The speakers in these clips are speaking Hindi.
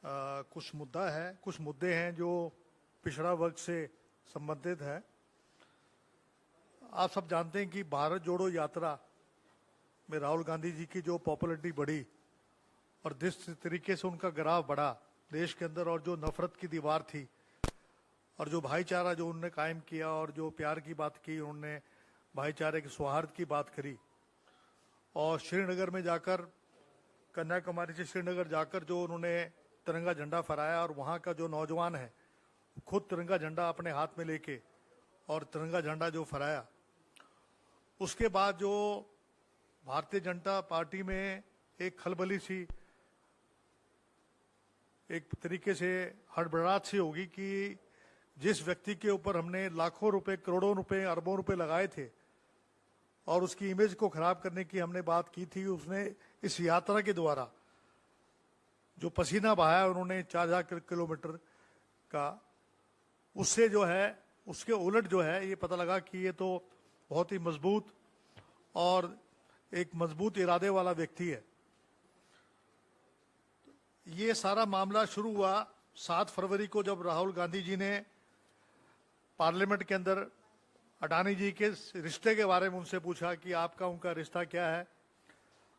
कुछ मुद्दे हैं जो पिछड़ा वर्ग से संबंधित है। आप सब जानते हैं कि भारत जोड़ो यात्रा में राहुल गांधी जी की जो पॉपुलैरिटी बढ़ी और जिस तरीके से उनका ग्राफ बढ़ा देश के अंदर, और जो नफरत की दीवार थी और जो भाईचारा जो उन्होंने कायम किया और जो प्यार की बात की उन्होंने, भाईचारे के सौहार्द की बात करी, और श्रीनगर में जाकर, कन्याकुमारी से श्रीनगर जाकर जो उन्होंने तिरंगा झंडा फहराया, और वहाँ का जो नौजवान है खुद तिरंगा झंडा अपने हाथ में लेके और तिरंगा झंडा जो फहराया, उसके बाद जो भारतीय जनता पार्टी में एक खलबली सी, एक तरीके से हड़बड़ाहट सी होगी कि जिस व्यक्ति के ऊपर हमने लाखों रुपए, करोड़ों रुपए, अरबों रुपए लगाए थे और उसकी इमेज को खराब करने की हमने बात की थी, उसने इस यात्रा के द्वारा जो पसीना बहाया उन्होंने 4000 किलोमीटर का, उससे जो है उसके उलट जो है ये पता लगा कि ये तो बहुत ही मजबूत और एक मजबूत इरादे वाला व्यक्ति है। ये सारा मामला शुरू हुआ 7 फरवरी को, जब राहुल गांधी जी ने पार्लियामेंट के अंदर अडानी जी के रिश्ते के बारे में उनसे पूछा कि आपका उनका रिश्ता क्या है,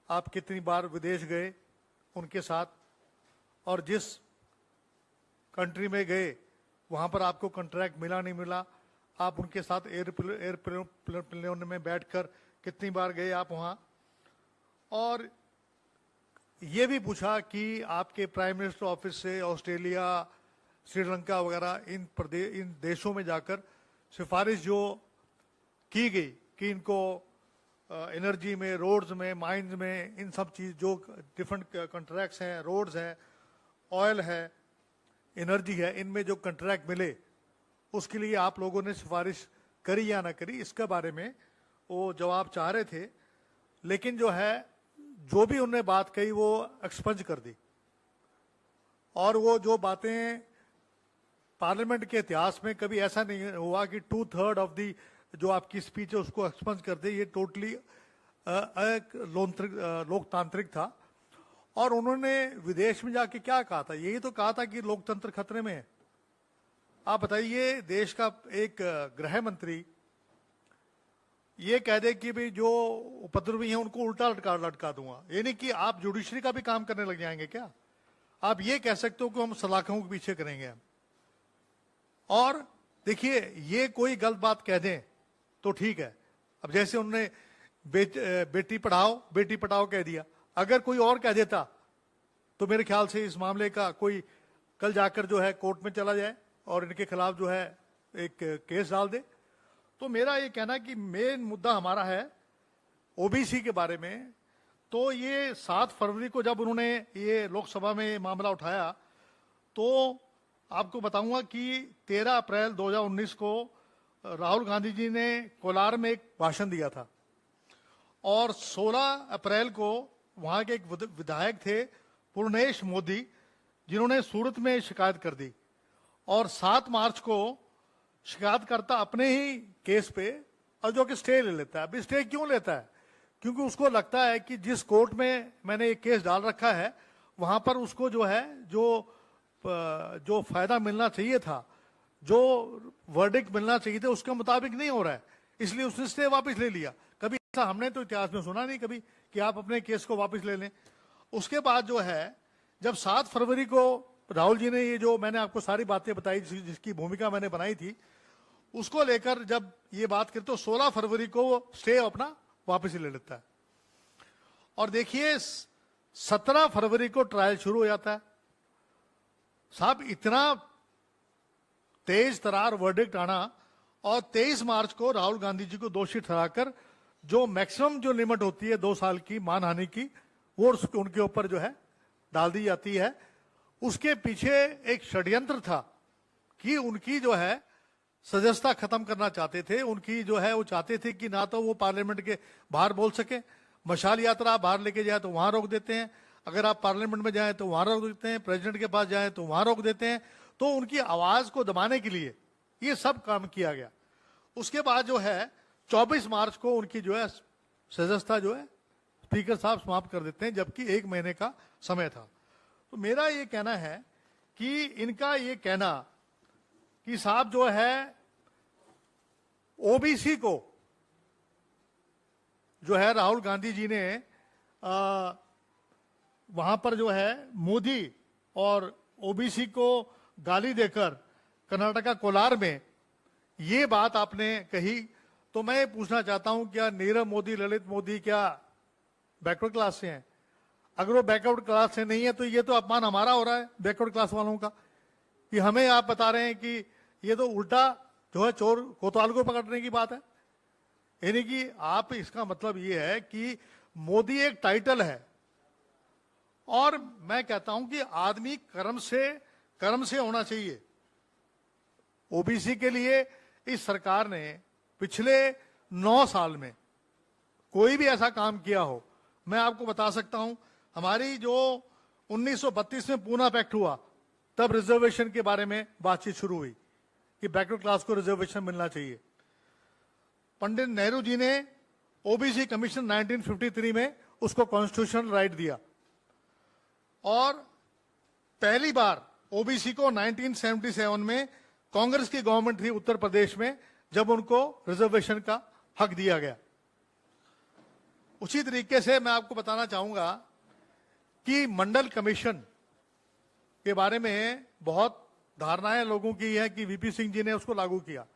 आप कितनी बार विदेश गए उनके साथ, और जिस कंट्री में गए वहां पर आपको कॉन्ट्रैक्ट मिला नहीं मिला, आप उनके साथ एयरप्लेन में बैठकर कितनी बार गए आप वहां, और ये भी पूछा कि आपके प्राइम मिनिस्टर ऑफिस से ऑस्ट्रेलिया, श्रीलंका वगैरह इन देशों में जाकर सिफारिश जो की गई कि इनको एनर्जी में, रोड्स में, माइंस में, इन सब चीज जो डिफरेंट कॉन्ट्रैक्ट्स हैं, रोड्स हैं, ऑयल है, एनर्जी है, इनमें जो कॉन्ट्रैक्ट मिले उसके लिए आप लोगों ने सिफारिश करी या ना करी, इसके बारे में वो जवाब चाह रहे थे। लेकिन जो है जो भी उन्होंने बात कही वो एक्सपंज कर दी, और वो जो बातें पार्लियामेंट के इतिहास में कभी ऐसा नहीं हुआ कि 2/3 ऑफ दी जो आपकी स्पीच है उसको एक्सपंज कर दे। ये टोटली लोकतांत्रिक था। और उन्होंने विदेश में जाके क्या कहा था? यही तो कहा था कि लोकतंत्र खतरे में है। आप बताइए, देश का एक गृह मंत्री ये कह दे कि भाई जो उपद्रवी हैं उनको उल्टा लटका दूंगा, ये नहीं कि आप जुडिशरी का भी काम करने लग जाएंगे क्या? आप ये कह सकते हो कि हम सलाखों के पीछे करेंगे। और देखिए, ये कोई गलत बात कह दें तो ठीक है। अब जैसे उन्होंने बेटी पढ़ाओ कह दिया, अगर कोई और कह देता तो मेरे ख्याल से इस मामले का कोई कल जाकर जो है कोर्ट में चला जाए और इनके खिलाफ जो है एक केस डाल दे। तो मेरा ये कहना कि मेन मुद्दा हमारा है ओबीसी के बारे में। तो ये 7 फरवरी को जब उन्होंने ये लोकसभा में मामला उठाया, तो आपको बताऊंगा कि 13 अप्रैल 2019 को राहुल गांधी जी ने कोलार में एक भाषण दिया था, और 16 अप्रैल को वहां के एक विधायक थे पूर्णेश मोदी, जिन्होंने सूरत में शिकायत कर दी, और 7 मार्च को शिकायतकर्ता अपने ही केस पे और जो कि स्टे ले लेता है। अभी स्टे क्यों लेता है? क्योंकि उसको लगता है कि जिस कोर्ट में मैंने एक केस डाल रखा है वहां पर उसको जो है जो फायदा मिलना चाहिए था, जो वर्डिक्ट मिलना चाहिए था, उसके मुताबिक नहीं हो रहा है, इसलिए उसने स्टे वापस ले लिया। कभी ऐसा हमने तो इतिहास में सुना नहीं कभी कि आप अपने केस को वापस ले लें। उसके बाद जो है, जब 7 फरवरी को राहुल जी ने ये जो मैंने आपको सारी बातें बताई, जिसकी भूमिका मैंने बनाई थी, उसको लेकर जब ये बात करते तो 16 फरवरी को वो स्टे अपना वापस ले लेता है। और देखिए 17 फरवरी को ट्रायल शुरू हो जाता है। साहब, इतना तेज तरार वर्डिक्ट आना, और 23 मार्च को राहुल गांधी जी को दोषी ठहराकर जो मैक्सिमम जो लिमिट होती है 2 साल की मानहानि की, वो उनके ऊपर जो है डाल दी जाती है। उसके पीछे एक षड्यंत्र था कि उनकी जो है सदस्यता खत्म करना चाहते थे। उनकी जो है वो चाहते थे कि ना तो वो पार्लियामेंट के बाहर बोल सके, मशाल यात्रा बाहर लेके जाए तो वहां रोक देते हैं, अगर आप पार्लियामेंट में जाएं तो वहां रोक देते हैं, प्रेसिडेंट के पास जाएं तो वहां रोक देते हैं। तो उनकी आवाज को दबाने के लिए ये सब काम किया गया। उसके बाद जो है 24 मार्च को उनकी जो है सदस्यता जो है स्पीकर साहब समाप्त कर देते हैं, जबकि 1 महीने का समय था। तो मेरा ये कहना है कि इनका ये कहना कि साहब जो है ओबीसी को जो है राहुल गांधी जी ने वहां पर जो है मोदी और ओबीसी को गाली देकर कर्नाटका कोलार में ये बात आपने कही, तो मैं पूछना चाहता हूं क्या नीरव मोदी, ललित मोदी क्या बैकवर्ड क्लास से हैं? अगर वो बैकवर्ड क्लास से नहीं है तो ये तो अपमान हमारा हो रहा है बैकवर्ड क्लास वालों का, कि हमें आप बता रहे हैं कि ये तो उल्टा जो है चोर कोतवाल को पकड़ने की बात है। यानी कि आप, इसका मतलब ये है कि मोदी एक टाइटल है, और मैं कहता हूं कि आदमी कर्म से होना चाहिए। ओबीसी के लिए इस सरकार ने पिछले 9 साल में कोई भी ऐसा काम किया हो, मैं आपको बता सकता हूं। हमारी जो 1932 में पूना पैक्ट हुआ, तब रिजर्वेशन के बारे में बातचीत शुरू हुई कि बैकवर्ड क्लास को रिजर्वेशन मिलना चाहिए। पंडित नेहरू जी ने ओबीसी कमीशन 1953 में उसको कॉन्स्टिट्यूशनल राइट दिया, और पहली बार ओबीसी को 1977 में कांग्रेस की गवर्नमेंट थी उत्तर प्रदेश में, जब उनको रिजर्वेशन का हक दिया गया। उसी तरीके से मैं आपको बताना चाहूंगा कि मंडल कमीशन के बारे में बहुत धारणाएं लोगों की है कि वीपी सिंह जी ने उसको लागू किया।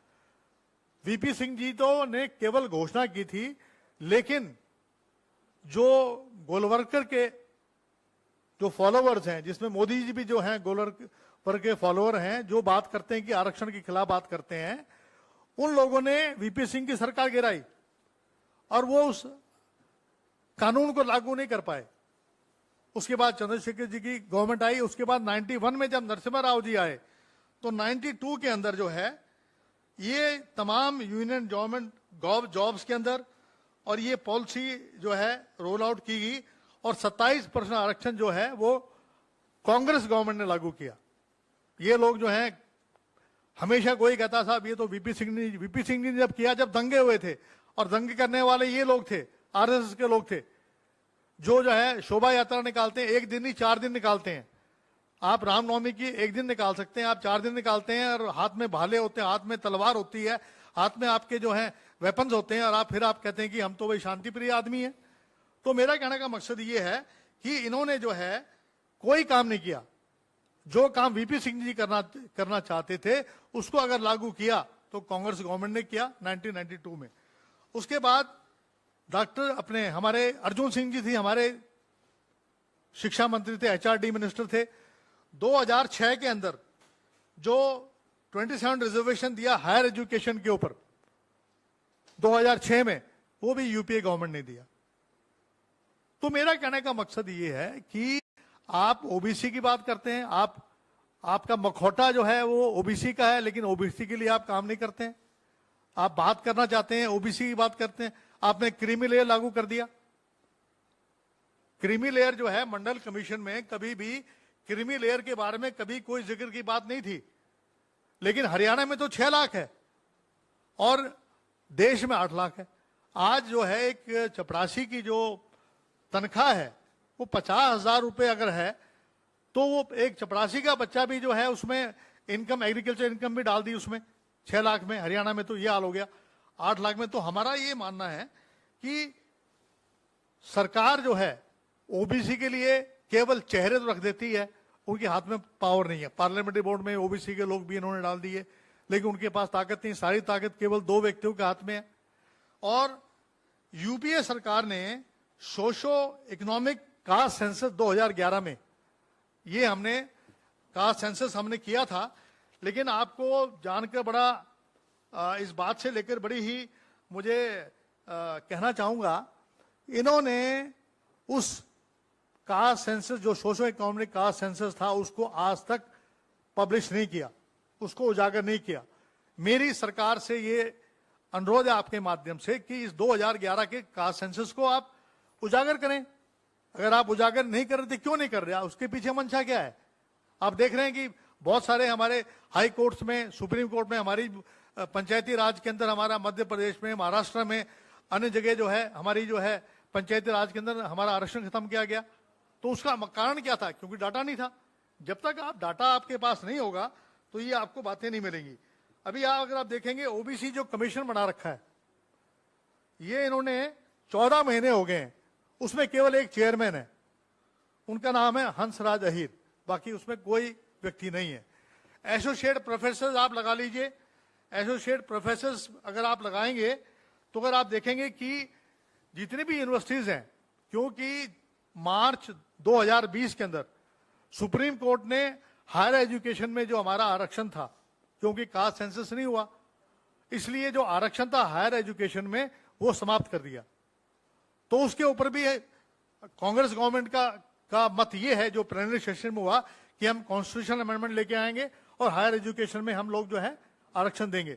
वीपी सिंह जी तो ने केवल घोषणा की थी, लेकिन जो गोलवरकर के जो फॉलोअर्स हैं, जिसमें मोदी जी भी जो हैं गोलवरकर के फॉलोअर हैं, जो बात करते हैं कि आरक्षण के खिलाफ बात करते हैं, उन लोगों ने वीपी सिंह की सरकार गिराई और वो उस कानून को लागू नहीं कर पाए। उसके बाद चंद्रशेखर जी की गवर्नमेंट आई। उसके बाद 91 में जब नरसिम्हा राव जी आए, तो 92 के अंदर जो है ये तमाम यूनियन गवर्नमेंट जॉब्स के अंदर और ये पॉलिसी जो है रोल आउट की गई, और 27% आरक्षण जो है वो कांग्रेस गवर्नमेंट ने लागू किया। ये लोग जो हैं, हमेशा कोई कहता साहब ये तो वीपी सिंह ने जब किया, जब दंगे हुए थे, और दंगे करने वाले ये लोग थे, आरएसएस के लोग थे, जो है शोभा यात्रा निकालते हैं, 1 दिन नहीं 4 दिन निकालते हैं। आप रामनवमी की 1 दिन निकाल सकते हैं, आप 4 दिन निकालते हैं, और हाथ में भाले होते हैं, हाथ में तलवार होती है, हाथ में आपके जो है वेपन्स होते हैं, और फिर आप कहते हैं कि हम तो भाई शांति प्रिय आदमी हैं। तो मेरा कहने का मकसद ये है कि इन्होंने जो है कोई काम नहीं किया। जो काम वीपी सिंह जी करना चाहते थे, उसको अगर लागू किया तो कांग्रेस गवर्नमेंट ने किया 1992 में। उसके बाद डॉक्टर अपने हमारे अर्जुन सिंह जी थी, हमारे शिक्षा मंत्री थे, एचआरडी मिनिस्टर थे। 2006 के अंदर जो 27 रिजर्वेशन दिया हायर एजुकेशन के ऊपर 2006 में, वो भी यूपीए गवर्नमेंट ने दिया। तो मेरा कहने का मकसद ये है कि आप ओबीसी की बात करते हैं, आपका मखौटा जो है वो ओबीसी का है, लेकिन ओबीसी के लिए आप काम नहीं करते हैं। आप बात करना चाहते हैं, ओबीसी की बात करते हैं, आपने क्रीमी लेयर लागू कर दिया। क्रीमी लेयर जो है, मंडल कमीशन में कभी भी क्रीमी लेयर के बारे में कभी कोई जिक्र की बात नहीं थी, लेकिन हरियाणा में तो 6 लाख है और देश में 8 लाख है। आज जो है एक चपरासी की जो तनख्वाह है वो 50,000 रुपए अगर है, तो वो एक चपरासी का बच्चा भी जो है उसमें इनकम, एग्रीकल्चर इनकम भी डाल दी उसमें। 6 लाख में हरियाणा में तो ये हाल हो गया, 8 लाख में। तो हमारा ये मानना है कि सरकार जो है ओबीसी के लिए केवल चेहरे तो रख देती है, उनके हाथ में पावर नहीं है। पार्लियामेंट्री बोर्ड में ओबीसी के लोग भी इन्होंने डाल दिए, लेकिन उनके पास ताकत नहीं। सारी ताकत केवल 2 व्यक्तियों के हाथ में है। और यूपीए सरकार ने सोशो इकोनॉमिक कास्ट सेंसस 2011 में, ये हमने कास्ट सेंसस हमने किया था, लेकिन आपको जानकर बड़ा इस बात से लेकर बड़ी ही मुझे कहना चाहूंगा, इन्होंने उस कास्ट सेंसस जो सोशो इकोनॉमिक कास्ट सेंसस था उसको आज तक पब्लिश नहीं किया, उसको उजागर नहीं किया। मेरी सरकार से ये अनुरोध है आपके माध्यम से कि इस 2011 के कास्ट सेंसस को आप उजागर करें। अगर आप उजागर नहीं कर रहे थे, क्यों नहीं कर रहे, उसके पीछे मंशा क्या है? आप देख रहे हैं कि बहुत सारे हमारे हाई कोर्ट्स में, सुप्रीम कोर्ट में, हमारी पंचायती राज के अंदर, हमारा मध्य प्रदेश में, महाराष्ट्र में, अन्य जगह जो है हमारी जो है पंचायती राज के अंदर हमारा आरक्षण खत्म किया गया। तो उसका कारण क्या था? क्योंकि डाटा नहीं था। जब तक आप डाटा आपके पास नहीं होगा तो ये आपको बातें नहीं मिलेंगी। अभी अगर आप देखेंगे ओबीसी जो कमीशन बना रखा है, ये इन्होंने 14 महीने हो गए हैं, उसमें केवल एक चेयरमैन है, उनका नाम है हंसराज अहीर, बाकी उसमें कोई व्यक्ति नहीं है। एसोसिएट प्रोफेसर आप लगा लीजिए, एसोसिएट प्रोफेसर अगर आप लगाएंगे तो अगर आप देखेंगे कि जितनी भी यूनिवर्सिटीज हैं, क्योंकि मार्च 2020 के अंदर सुप्रीम कोर्ट ने हायर एजुकेशन में जो हमारा आरक्षण था, क्योंकि कास्ट सेंसस नहीं हुआ, इसलिए जो आरक्षण था हायर एजुकेशन में वो समाप्त कर दिया। तो उसके ऊपर भी कांग्रेस गवर्नमेंट का मत ये है जो प्लेनरी सेशन में हुआ कि हम कॉन्स्टिट्यूशनल अमेंडमेंट लेके आएंगे और हायर एजुकेशन में हम लोग जो है आरक्षण देंगे।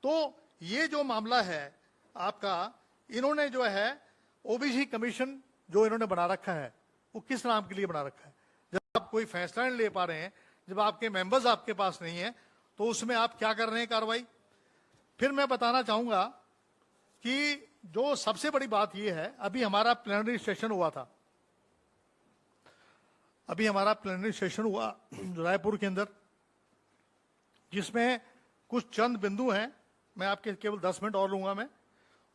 तो ये जो मामला है आपका, इन्होंने जो है ओबीसी कमीशन जो इन्होंने बना रखा है वो किस नाम के लिए बना रखा है? जब आप कोई फैसला नहीं ले पा रहे हैं, जब आपके मेंबर्स आपके पास नहीं है, तो उसमें आप क्या कर रहे हैं कार्रवाई? फिर मैं बताना चाहूंगा कि जो सबसे बड़ी बात यह है, अभी हमारा प्लेनरी सेशन हुआ था, अभी हमारा प्लेनरी सेशन हुआ रायपुर के अंदर, जिसमें कुछ चंद बिंदु हैं, मैं आपके केवल 10 मिनट और लूंगा मैं।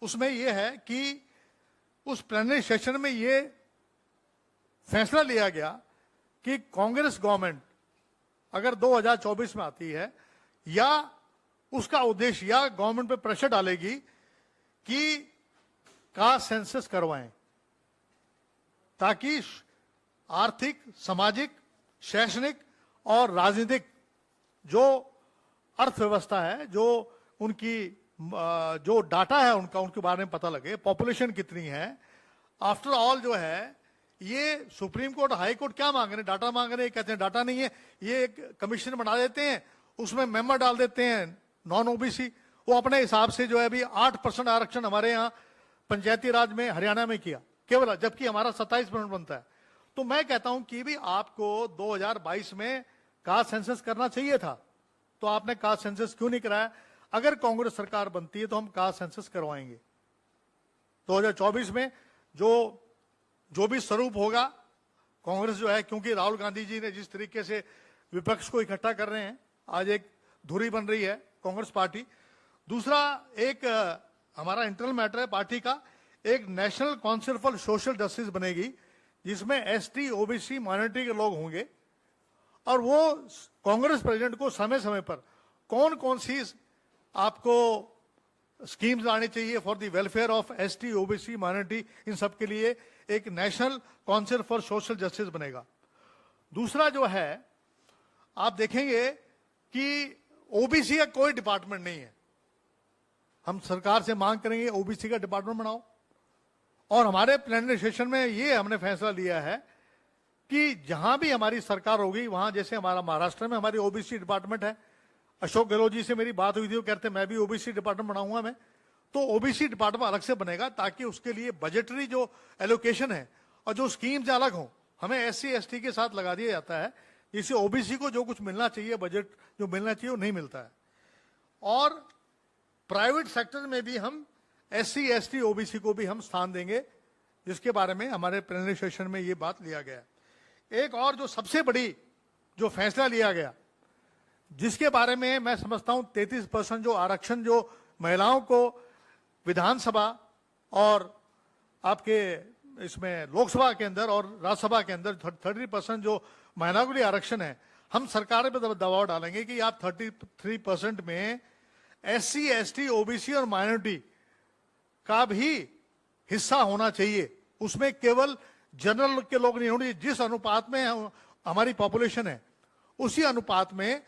उसमें यह है कि उस प्लेनरी सेशन में यह फैसला लिया गया कि कांग्रेस गवर्नमेंट अगर 2024 में आती है या उसका उद्देश्य या गवर्नमेंट पे प्रेशर डालेगी कि कास्ट सेंसस करवाएं, ताकि आर्थिक, सामाजिक, शैक्षणिक और राजनीतिक जो अर्थव्यवस्था है, जो उनकी जो डाटा है उनका, उनके बारे में पता लगे, पॉपुलेशन कितनी है। आफ्टर ऑल जो है ये सुप्रीम कोर्ट, हाई कोर्ट क्या मांग रहे हैं? डाटा मांग रहे हैं। कहते हैं डाटा नहीं है, ये एक कमीशन बना देते हैं, उसमें मेंबर डाल देते हैं नॉन ओबीसी, वो अपने हिसाब से जो है अभी 8% आरक्षण हमारे यहाँ पंचायती राज में हरियाणा में किया केवल, जबकि हमारा 27% बनता है। तो मैं कहता हूं कि भी आपको 2022 में कास्ट सेंसस करना चाहिए था, तो आपने कास्ट सेंसस क्यों नहीं कराया? अगर कांग्रेस सरकार बनती है तो हम कास्ट सेंसस करवाएंगे 2024 में। जो भी स्वरूप होगा, कांग्रेस जो है, क्योंकि राहुल गांधी जी ने जिस तरीके से विपक्ष को इकट्ठा कर रहे हैं, आज एक धुरी बन रही है कांग्रेस पार्टी। दूसरा एक हमारा इंटरनल मैटर है पार्टी का, एक national council for social justice बनेगी, जिसमें एसटी, ओबीसी, माइनॉरिटी के लोग होंगे, और वो कांग्रेस प्रेसिडेंट को समय समय पर कौन कौन सी आपको स्कीम्स लानी चाहिए for the welfare of ST, OBC, minority, इन सब के लिए एक national council for social justice बनेगा। दूसरा जो है, आप देखेंगे कि ओबीसी का कोई डिपार्टमेंट नहीं है। हम सरकार से मांग करेंगे ओबीसी का डिपार्टमेंट बनाओ, और हमारे प्लेनरी सेशन में ये हमने फैसला लिया है कि जहां भी हमारी सरकार होगी वहां, जैसे हमारा महाराष्ट्र में हमारी ओबीसी डिपार्टमेंट है, अशोक गहलोत जी से मेरी बात हुई थी, वो कहते मैं भी ओबीसी डिपार्टमेंट बनाऊंगा मैं, तो ओबीसी डिपार्टमेंट अलग से बनेगा, ताकि उसके लिए बजटरी जो एलोकेशन है और जो स्कीम्स अलग हो, हमें एससी एसटी के साथ लगा दिया जाता है, जिससे ओबीसी को जो कुछ मिलना चाहिए, बजट जो मिलना चाहिए वो नहीं मिलता है। और प्राइवेट सेक्टर में भी हम एससी एसटी ओबीसी को भी हम स्थान देंगे, जिसके बारे में हमारे प्लेनरी सेशन में ये बात लिया गया। एक और जो सबसे बड़ी जो फैसला लिया गया, जिसके बारे में मैं समझता हूं 33% जो आरक्षण जो महिलाओं को विधानसभा और आपके इसमें लोकसभा के अंदर और राज्यसभा के अंदर 30% जो महिलाओं के लिए आरक्षण है, हम सरकार पर दबाव डालेंगे कि आप 33% में एससी, एसटी, ओबीसी और माइनॉरिटी का भी हिस्सा होना चाहिए। उसमें केवल जनरल के लोग नहीं होंगे। जिस अनुपात में हमारी पॉपुलेशन है, उसी अनुपात में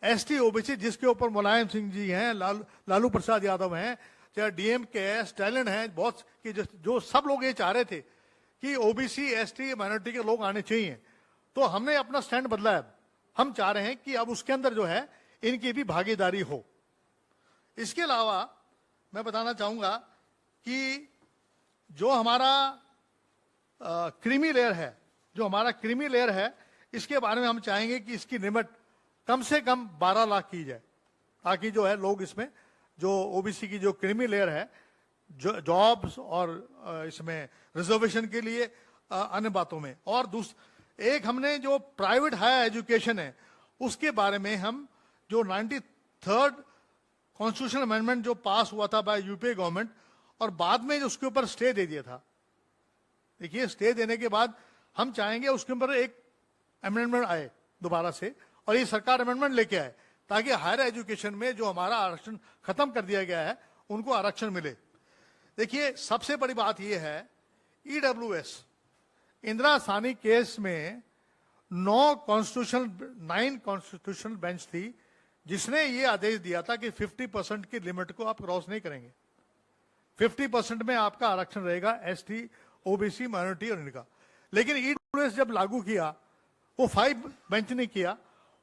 एसटी, ओबीसी, जिसके ऊपर मुलायम सिंह जी हैं, लालू प्रसाद यादव हैं, चाहे डीएमके है, स्टैलिन है, बहुत कि जो सब लोग ये चाह रहे थे कि ओबीसी, एसटी, माइनॉरिटी के लोग आने चाहिए, तो हमने अपना स्टैंड बदला है। हम चाह रहे हैं कि अब उसके अंदर जो है इनकी भी भागीदारी हो। इसके अलावा मैं बताना चाहूंगा कि जो हमारा क्रीमी लेयर है, जो हमारा क्रीमी लेयर है, इसके बारे में हम चाहेंगे कि इसकी लिमिट कम से कम 12 लाख की जाए, ताकि जो है लोग इसमें जो ओबीसी की जो क्रीमी लेयर है, जॉब्स और इसमें रिजर्वेशन के लिए अन्य बातों में, और एक हमने जो प्राइवेट हायर एजुकेशन है उसके बारे में हम जो 93rd कॉन्स्टिट्यूशनल अमेंडमेंट जो पास हुआ था बाय यूपीए गवर्नमेंट और बाद में जो उसके ऊपर स्टे दे दिया था, देखिए स्टे देने के बाद हम चाहेंगे उसके ऊपर एक अमेंडमेंट आए दोबारा से और ये सरकार अमेंडमेंट लेके आए ताकि हायर एजुकेशन में जो हमारा आरक्षण खत्म कर दिया गया है उनको आरक्षण मिले। देखिए सबसे बड़ी बात यह है ईडब्ल्यूएस इंदिरा साहनी केस में 9 कॉन्स्टिट्यूशनल बेंच थी जिसने ये आदेश दिया था कि 50% की लिमिट को आप क्रॉस नहीं करेंगे, 50% में आपका आरक्षण रहेगा एसटी, ओबीसी, माइनॉरिटी और इनका। लेकिन ईडब्ल्यूएस जब लागू किया वो 5 बेंच ने किया,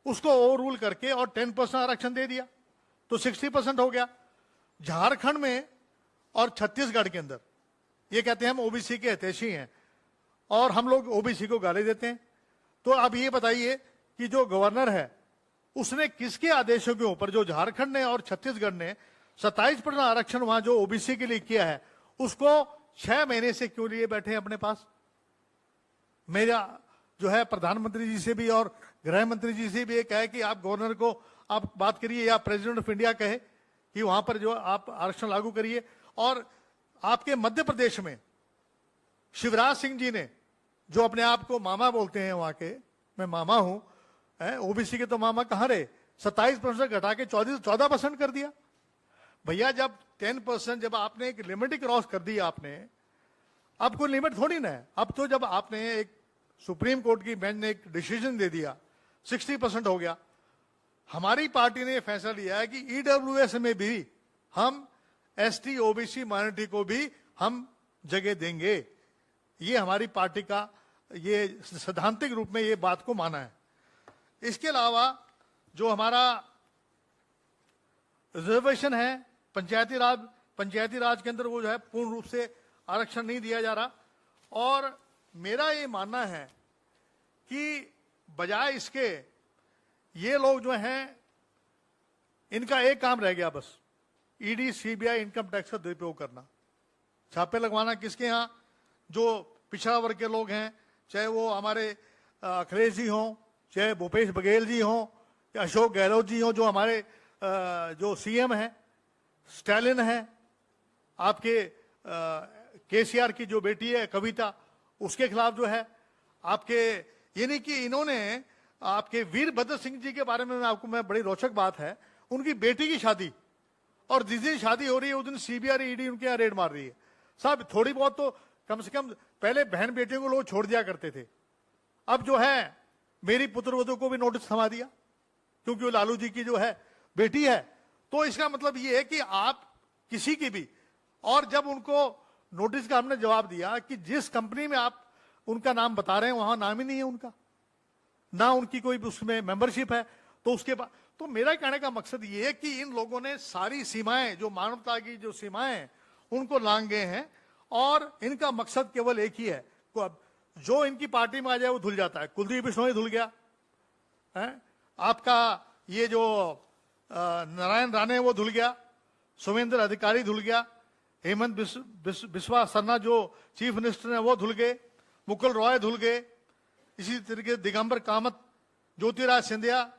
उसको ओवर रूल करके और 10% आरक्षण दे दिया तो 60% हो गया। झारखंड में और छत्तीसगढ़ के अंदर ये कहते हैं हम ओबीसी के हितैषी हैं और हम लोग ओबीसी को गाली देते हैं। तो अब ये बताइए कि जो गवर्नर है उसने किसके आदेशों के ऊपर, जो झारखंड ने और छत्तीसगढ़ ने 27% आरक्षण वहां जो ओबीसी के लिए किया है उसको 6 महीने से क्यों लिए बैठे हैं अपने पास? मेरा जो है प्रधानमंत्री जी से भी और गृह मंत्री जी से भी ये कहे कि आप गवर्नर को आप बात करिए या प्रेसिडेंट ऑफ इंडिया कहे कि वहां पर जो आप आरक्षण लागू करिए। और आपके मध्य प्रदेश में शिवराज सिंह जी ने जो अपने आप को मामा बोलते हैं वहां के, मैं मामा हूं, ओबीसी के तो मामा कहां रहे, 27% घटा के 14% कर दिया। भैया जब 10% जब आपने एक लिमिट क्रॉस कर दी आपने, अब कोई लिमिट थोड़ी ना है। अब तो जब आपने एक सुप्रीम कोर्ट की बेंच ने एक डिसीजन दे दिया 60% हो गया, हमारी पार्टी ने फैसला लिया है कि ईडब्ल्यूएस में भी हम एसटी, ओबीसी, माइनॉरिटी को भी हम जगह देंगे। ये हमारी पार्टी का ये सैद्धांतिक रूप में ये बात को माना है। इसके अलावा जो हमारा रिजर्वेशन है पंचायती राज के अंदर वो जो है पूर्ण रूप से आरक्षण नहीं दिया जा रहा। और मेरा ये मानना है कि बजाय इसके ये लोग जो हैं इनका एक काम रह गया बस, ईडी, सीबीआई, इनकम टैक्स का दुरुपयोग करना, छापे लगवाना किसके यहाँ, जो पिछड़ा वर्ग के लोग हैं, चाहे वो हमारे अखिलेश जी हों, चाहे भूपेश बघेल जी हों या अशोक गहलोत जी हों, जो हमारे जो सीएम हैं, स्टालिन है, आपके केसीआर की जो बेटी है कविता, उसके खिलाफ जो है आपके, ये नहीं कि इन्होंने आपके वीरभद्र सिंह जी के बारे में आपको मैं बड़ी रोचक बात है, उनकी बेटी की शादी और जिस दिन शादी हो रही है उस दिन सीबीआई ईडी उनके यहाँ रेड मार रही है। साहब थोड़ी बहुत तो कम से कम पहले बहन बेटियों को लोग छोड़ दिया करते थे, अब जो है मेरी पुत्रवधू को भी नोटिस थमा दिया क्योंकि वो लालू जी की जो है बेटी है। तो इसका मतलब ये है कि आप किसी की भी, और जब उनको नोटिस का हमने जवाब दिया कि जिस कंपनी में आप उनका नाम बता रहे हैं वहां नाम ही नहीं है उनका, ना उनकी कोई उसमें मेंबरशिप है, तो उसके बाद तो मेरा कहने का मकसद ये है कि इन लोगों ने सारी सीमाएं, जो मानवता की जो सीमाएं हैं उनको लांग गए हैं और इनका मकसद केवल एक ही है, जो इनकी पार्टी में आ जाए वो धुल जाता है। कुलदीप बिश्नोई धुल गया है, आपका ये जो नारायण राणे वो धुल गया, सुवेंद्र अधिकारी धुल गया, हेमंत बिस्वा सरना जो चीफ मिनिस्टर है वो धुल गए, मुकुल रॉय धुल गए, इसी तरीके दिगंबर कामत, ज्योतिराज सिंधिया,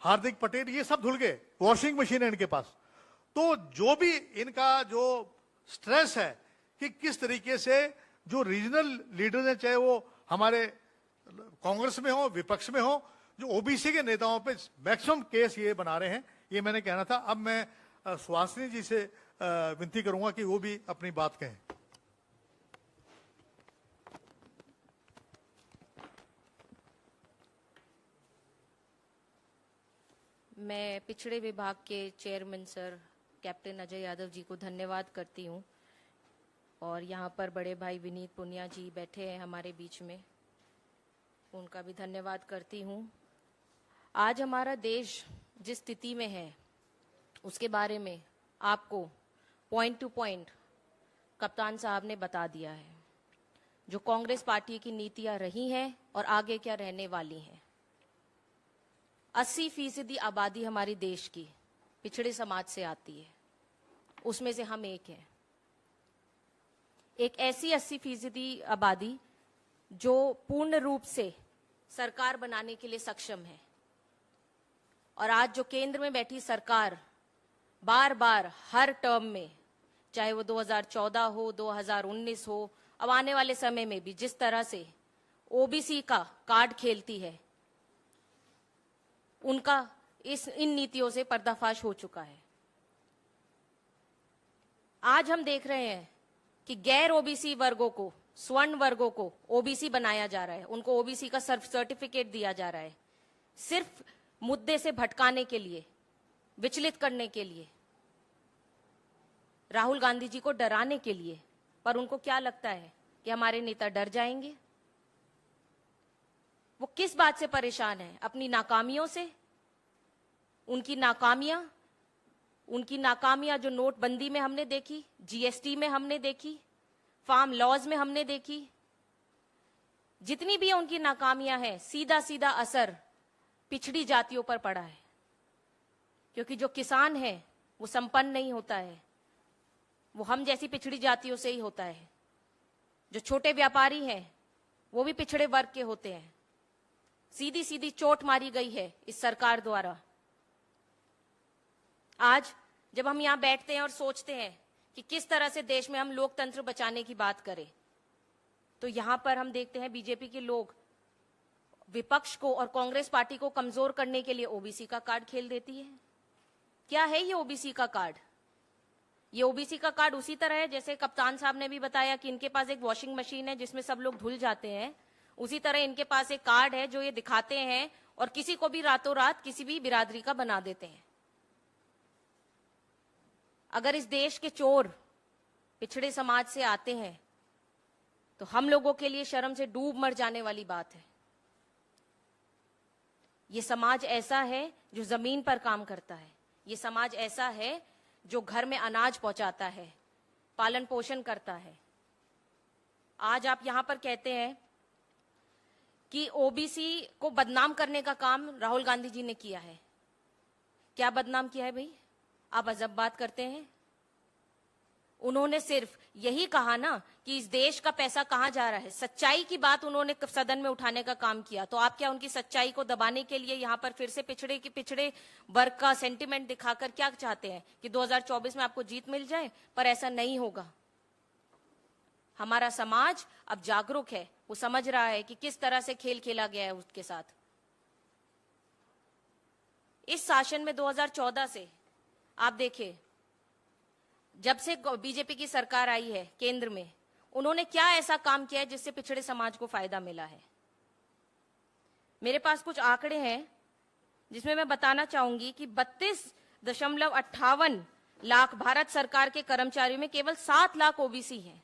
हार्दिक पटेल, ये सब धुल गए, वॉशिंग मशीन है इनके पास। तो जो भी इनका जो स्ट्रेस है कि किस तरीके से जो रीजनल लीडर्स हैं, चाहे वो हमारे कांग्रेस में हो, विपक्ष में हो, जो ओबीसी के नेताओं पे मैक्सिमम केस ये बना रहे हैं, ये मैंने कहना था। अब मैं सुहासिनी जी से विनती करूंगा कि वो भी अपनी बात कहें। मैं पिछड़े विभाग के chairman sir captain Ajay Yadav ji को धन्यवाद करती हूँ और यहाँ पर बड़े भाई विनीत पुनिया जी बैठे हैं हमारे बीच में, उनका भी धन्यवाद करती हूँ। आज हमारा देश जिस स्थिति में है उसके बारे में आपको पॉइंट टू पॉइंट कप्तान साहब ने बता दिया है, जो कांग्रेस पार्टी की नीतियां रही हैं और आगे क्या रहने वाली हैं। 80% आबादी हमारी देश की पिछड़े समाज से आती है, उसमें से हम एक हैं। एक ऐसी 80% आबादी जो पूर्ण रूप से सरकार बनाने के लिए सक्षम है। और आज जो केंद्र में बैठी सरकार बार बार हर टर्म में, चाहे वो 2014 हो, 2019 हो, अब आने वाले समय में भी जिस तरह से ओबीसी का कार्ड खेलती है, उनका इन नीतियों से पर्दाफाश हो चुका है। आज हम देख रहे हैं कि गैर ओबीसी वर्गों को, स्वर्ण वर्गों को ओबीसी बनाया जा रहा है, उनको ओबीसी का सर्टिफिकेट दिया जा रहा है, सिर्फ मुद्दे से भटकाने के लिए, विचलित करने के लिए, राहुल गांधी जी को डराने के लिए। पर उनको क्या लगता है कि हमारे नेता डर जाएंगे? वो किस बात से परेशान है? अपनी नाकामियों से। उनकी नाकामियां जो नोटबंदी में हमने देखी, जीएसटी में हमने देखी, फार्म लॉज में हमने देखी, जितनी भी उनकी नाकामियां हैं, सीधा सीधा असर पिछड़ी जातियों पर पड़ा है। क्योंकि जो किसान है वो संपन्न नहीं होता है, वो हम जैसी पिछड़ी जातियों से ही होता है। जो छोटे व्यापारी हैं वो भी पिछड़े वर्ग के होते हैं। सीधी सीधी चोट मारी गई है इस सरकार द्वारा। आज जब हम यहां बैठते हैं और सोचते हैं कि किस तरह से देश में हम लोकतंत्र बचाने की बात करें, तो यहां पर हम देखते हैं बीजेपी के लोग विपक्ष को और कांग्रेस पार्टी को कमजोर करने के लिए ओबीसी का कार्ड खेल देती है। क्या है ये ओबीसी का कार्ड? ये ओबीसी का कार्ड उसी तरह है जैसे कप्तान साहब ने भी बताया कि इनके पास एक वॉशिंग मशीन है जिसमें सब लोग धुल जाते हैं। उसी तरह इनके पास एक कार्ड है जो ये दिखाते हैं और किसी को भी रातों रात किसी भी बिरादरी का बना देते हैं। अगर इस देश के चोर पिछड़े समाज से आते हैं तो हम लोगों के लिए शर्म से डूब मर जाने वाली बात है। ये समाज ऐसा है जो जमीन पर काम करता है। ये समाज ऐसा है जो घर में अनाज पहुंचाता है, पालन पोषण करता है। आज आप यहां पर कहते हैं कि ओबीसी को बदनाम करने का काम राहुल गांधी जी ने किया है। क्या बदनाम किया है भाई? आप अजब बात करते हैं। उन्होंने सिर्फ यही कहा ना कि इस देश का पैसा कहां जा रहा है, सच्चाई की बात उन्होंने सदन में उठाने का काम किया। तो आप क्या उनकी सच्चाई को दबाने के लिए यहां पर फिर से पिछड़े वर्ग का सेंटिमेंट दिखाकर क्या चाहते हैं कि 2024 में आपको जीत मिल जाए? पर ऐसा नहीं होगा। हमारा समाज अब जागरूक है, वो समझ रहा है कि किस तरह से खेल खेला गया है उसके साथ। इस शासन में 2014 से आप देखिए, जब से बीजेपी की सरकार आई है केंद्र में, उन्होंने क्या ऐसा काम किया है जिससे पिछड़े समाज को फायदा मिला है? मेरे पास कुछ आंकड़े हैं जिसमें मैं बताना चाहूंगी कि 32.58 लाख भारत सरकार के कर्मचारियों में केवल 7 लाख ओबीसी हैं,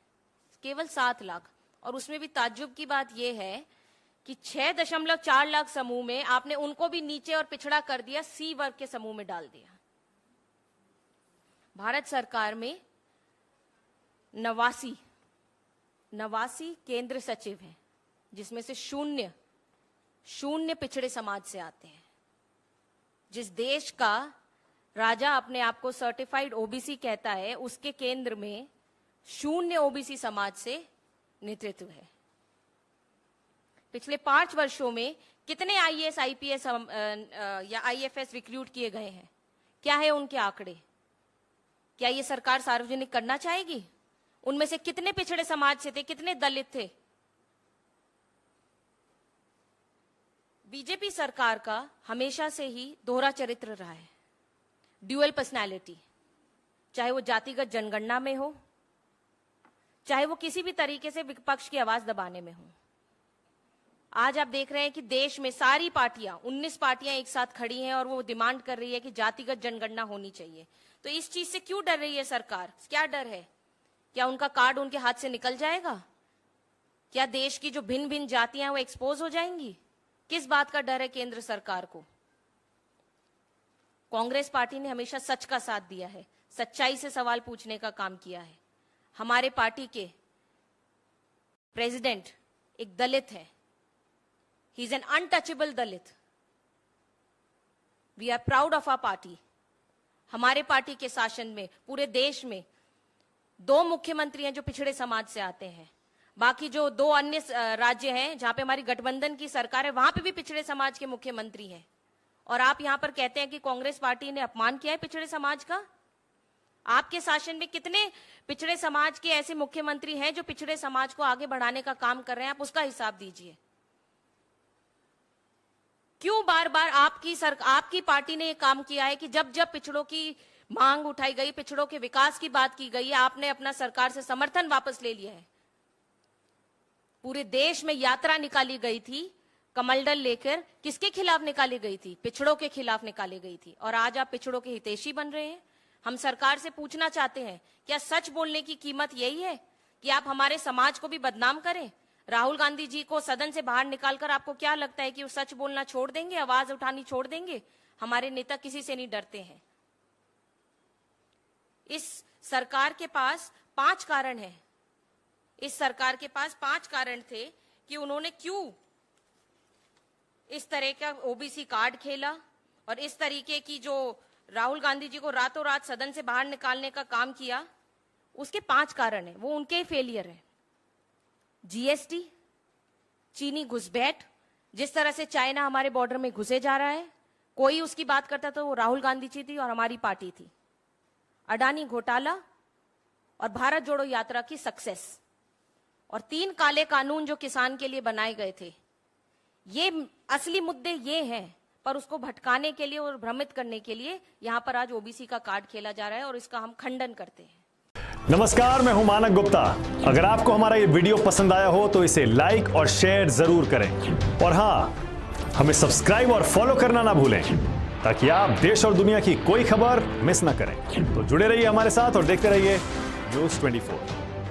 केवल 7 लाख। और उसमें भी ताज्जुब की बात यह है कि 6.4 लाख समूह में आपने उनको भी नीचे और पिछड़ा कर दिया, सी वर्ग के समूह में डाल दिया। भारत सरकार में 89 केंद्र सचिव हैं, जिसमें से शून्य पिछड़े समाज से आते हैं। जिस देश का राजा अपने आप को सर्टिफाइड ओबीसी कहता है, उसके केंद्र में 0 ओबीसी समाज से नेतृत्व है। पिछले 5 वर्षों में कितने आईएएस, आईपीएस या आईएफएस रिक्रूट किए गए हैं? क्या है उनके आंकड़े? क्या ये सरकार सार्वजनिक करना चाहेगी? उनमें से कितने पिछड़े समाज से थे, कितने दलित थे? बीजेपी सरकार का हमेशा से ही दोहरा चरित्र रहा है, ड्यूअल पर्सनैलिटी। चाहे वो जातिगत जनगणना में हो, चाहे वो किसी भी तरीके से विपक्ष की आवाज दबाने में हो। आज आप देख रहे हैं कि देश में सारी पार्टियां, 19 पार्टियां एक साथ खड़ी हैं और वो डिमांड कर रही है कि जातिगत जनगणना होनी चाहिए। तो इस चीज से क्यों डर रही है सरकार? क्या डर है? क्या उनका कार्ड उनके हाथ से निकल जाएगा? क्या देश की जो भिन्न भिन्न जातियां हैं वो एक्सपोज हो जाएंगी? किस बात का डर है केंद्र सरकार को? कांग्रेस पार्टी ने हमेशा सच का साथ दिया है, सच्चाई से सवाल पूछने का काम किया है। हमारे पार्टी के प्रेसिडेंट एक दलित है, he is an untouchable Dalit. We are proud of our party. हमारे पार्टी के शासन में पूरे देश में 2 मुख्यमंत्री हैं जो पिछड़े समाज से आते हैं। बाकी जो 2 अन्य राज्य हैं जहां पे हमारी गठबंधन की सरकार है, वहां पे भी पिछड़े समाज के मुख्यमंत्री हैं, और आप यहां पर कहते हैं कि कांग्रेस पार्टी ने अपमान किया है पिछड़े समाज का। आपके शासन में कितने पिछड़े समाज के ऐसे मुख्यमंत्री हैं जो पिछड़े समाज को आगे बढ़ाने का काम कर रहे हैं? आप उसका हिसाब दीजिए। क्यों बार बार आपकी पार्टी ने यह काम किया है कि जब जब पिछड़ों की मांग उठाई गई, पिछड़ों के विकास की बात की गई है, आपने अपना सरकार से समर्थन वापस ले लिया है। पूरे देश में यात्रा निकाली गई थी कमलदल लेकर, किसके खिलाफ निकाली गई थी? पिछड़ों के खिलाफ निकाली गई थी, और आज आप पिछड़ों के हितैषी बन रहे हैं। हम सरकार से पूछना चाहते हैं, क्या सच बोलने की कीमत यही है कि आप हमारे समाज को भी बदनाम करें? राहुल गांधी जी को सदन से बाहर निकालकर आपको क्या लगता है कि वो सच बोलना छोड़ देंगे, आवाज उठानी छोड़ देंगे? हमारे नेता किसी से नहीं डरते हैं। इस सरकार के पास 5 कारण हैं। इस सरकार के पास 5 कारण थे कि उन्होंने क्यों इस तरह का ओबीसी कार्ड खेला, और इस तरीके की जो राहुल गांधी जी को रातों रात सदन से बाहर निकालने का काम किया। उसके 5 कारण हैं, वो उनके फेलियर है। जीएसटी, चीनी घुसपैठ, जिस तरह से चाइना हमारे बॉर्डर में घुसे जा रहा है, कोई उसकी बात करता तो वो राहुल गांधी जी थी और हमारी पार्टी थी। अडानी घोटाला और भारत जोड़ो यात्रा की सक्सेस, और 3 काले कानून जो किसान के लिए बनाए गए थे। ये असली मुद्दे ये हैं, पर उसको भटकाने के लिए और भ्रमित करने के लिए यहां पर आज ओबीसी का कार्ड खेला जा रहा है, और इसका हम खंडन करते हैं। नमस्कार, मैं हूं मानक गुप्ता। अगर आपको हमारा ये वीडियो पसंद आया हो तो इसे लाइक और शेयर जरूर करें, और हां, हमें सब्सक्राइब और फॉलो करना ना भूलें, ताकि आप देश और दुनिया की कोई खबर मिस ना करें। तो जुड़े रहिए हमारे साथ और देखते रहिए न्यूज़ 24।